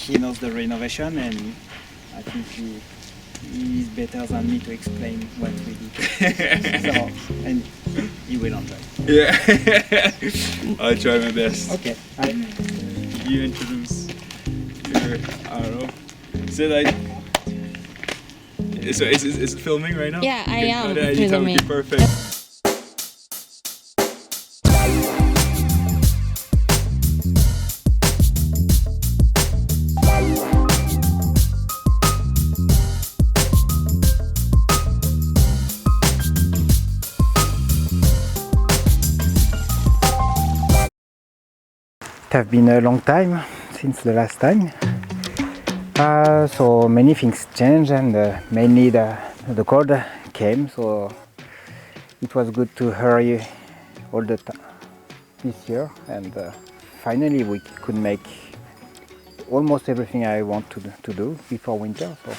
he knows the renovation, and I think he's better than me to explain what we did. So, and he will enjoy. Yeah, I'll try my best. Okay. You introduce your arrow. So like, so is it filming right now? Yeah, I am Anytime, filming. okay, perfect. It has been a long time since the last time. So many things changed, and mainly the cold came, so it was good to hurry all the time this year, and finally we could make almost everything I want to do before winter. So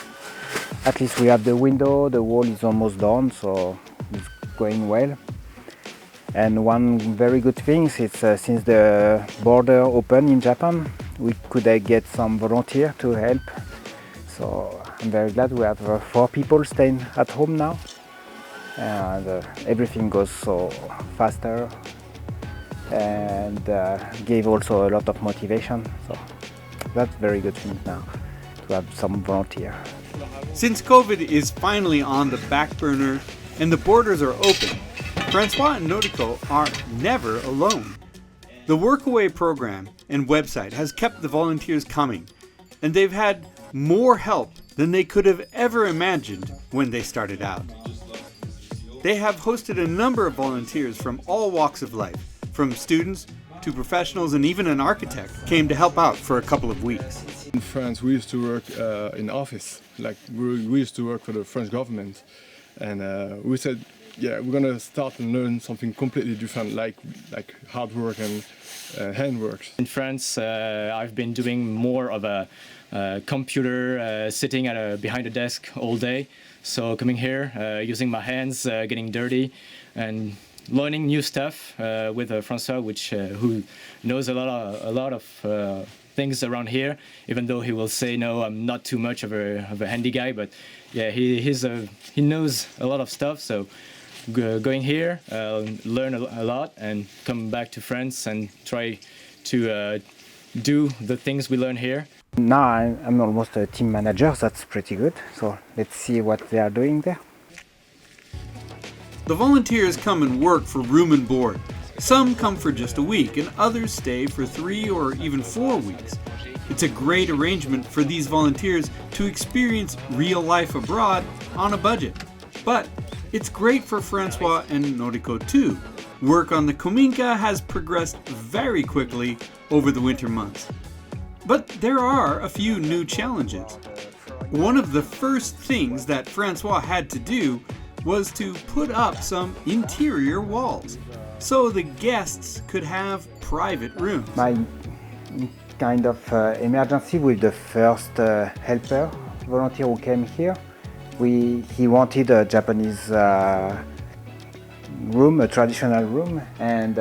at least we have the window, the wall is almost done, so it's going well. And one very good thing is since the border opened in Japan, we could get some volunteer to help. So I'm very glad we have 4 people staying at home now, and everything goes so faster, and gave also a lot of motivation. So that's very good thing now to have some volunteer. Since COVID is finally on the back burner and the borders are open, François and Noriko are never alone. The Workaway program and website has kept the volunteers coming, and they've had more help than they could have ever imagined when they started out. They have hosted a number of volunteers from all walks of life, from students to professionals, and even an architect came to help out for a couple of weeks. In France, we used to work in office, like we used to work for the French government, and we said, yeah, we're gonna start and learn something completely different, like hard work and handwork. In France, I've been doing more of a computer, sitting behind a desk all day. So coming here, using my hands, getting dirty, and learning new stuff with François, who knows a lot of things around here. Even though he will say no, I'm not too much of a handy guy, but yeah, he knows a lot of stuff. So going here, learn a lot, and come back to France and try to do the things we learn here. Now I'm almost a team manager, that's pretty good. So let's see what they are doing there. The volunteers come and work for room and board. Some come for just a week, and others stay for 3 or even 4 weeks. It's a great arrangement for these volunteers to experience real life abroad on a budget. But it's great for François and Noriko too. Work on the Kominka has progressed very quickly over the winter months. But there are a few new challenges. One of the first things that François had to do was to put up some interior walls so the guests could have private rooms. My kind of emergency with the first helper volunteer who came here. He wanted a Japanese room, a traditional room, and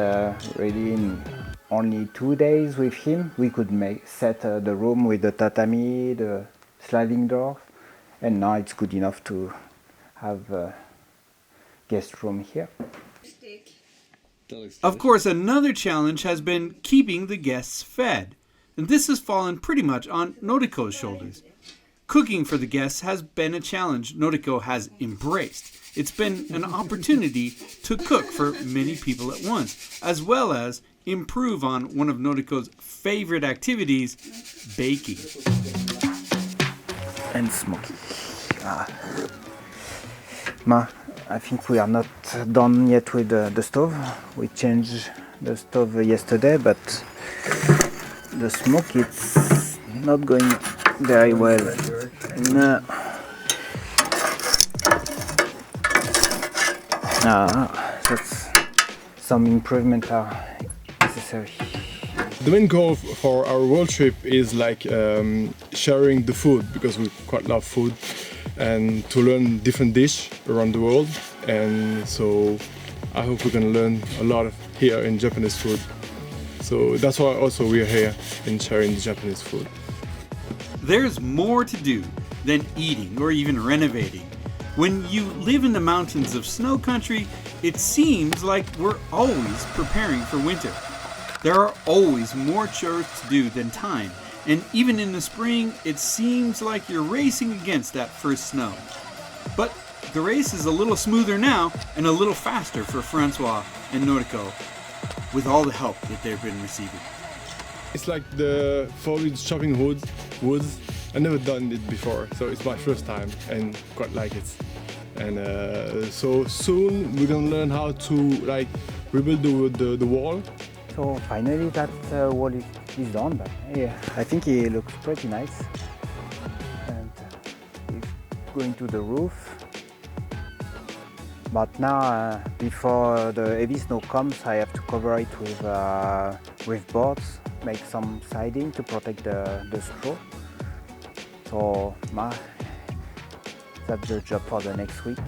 really in only 2 days with him we could set the room with the tatami, the sliding door, and now it's good enough to have a guest room here. Of course, another challenge has been keeping the guests fed, and this has fallen pretty much on Noriko's shoulders. Cooking for the guests has been a challenge Noriko has embraced. It's been an opportunity to cook for many people at once, as well as improve on one of Noriko's favorite activities, baking. And smoky. I think we are not done yet with the stove. We changed the stove yesterday, but the smoke it's not going very well. No. That's some improvement are necessary. The main goal for our world trip is like sharing the food, because we quite love food, and to learn different dish around the world. And so I hope we can learn a lot here in Japanese food. So that's why also we are here in sharing the Japanese food. There's more to do than eating or even renovating. When you live in the mountains of snow country, it seems like we're always preparing for winter. There are always more chores to do than time, and even in the spring, it seems like you're racing against that first snow. But the race is a little smoother now and a little faster for François and Noriko, with all the help that they've been receiving. It's like the foliage chopping woods. I've never done it before, so it's my first time and quite like it. And so soon we're gonna learn how to like rebuild the wall. So finally that wall is done, but yeah, I think it looks pretty nice. And it's going to the roof. But now, before the heavy snow comes, I have to cover it with boards, make some siding to protect the straw. So that's the job for the next week.